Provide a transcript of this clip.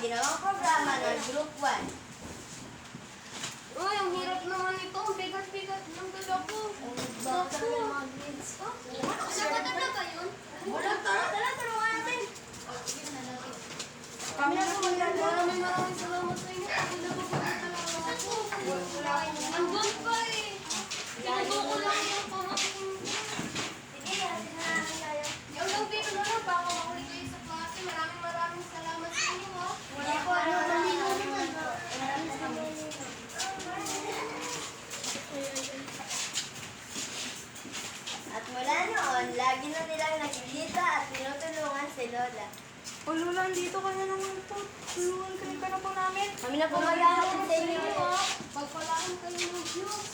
ginawang programa ng Group 1. Uy, ang hirap naman ito. Ang bigat-bigat ng dala ko. Bakit talaga ng mga grades ko? Sagot na ba yun? Wala, tara, tulungan natin. Kami na po maraming salamat sa inyo. Kasi napapagod talaga ako. Andun pa eh. Pinubo ko lang yung pamating. Sige, natin na natin tayo. Yung lang dito na lang, baka makuli kayo sa klase. Maraming salamat sa inyo ha. Wala po, ano naman. At mula noon, lagi na nilang nakikita at tinutulungan si Lola. O Lola, dito ka na naman po. Tulungan ka na po namin. Kami na po mag-aaral sa inyo. Pagpalaan kayo ng Diyos.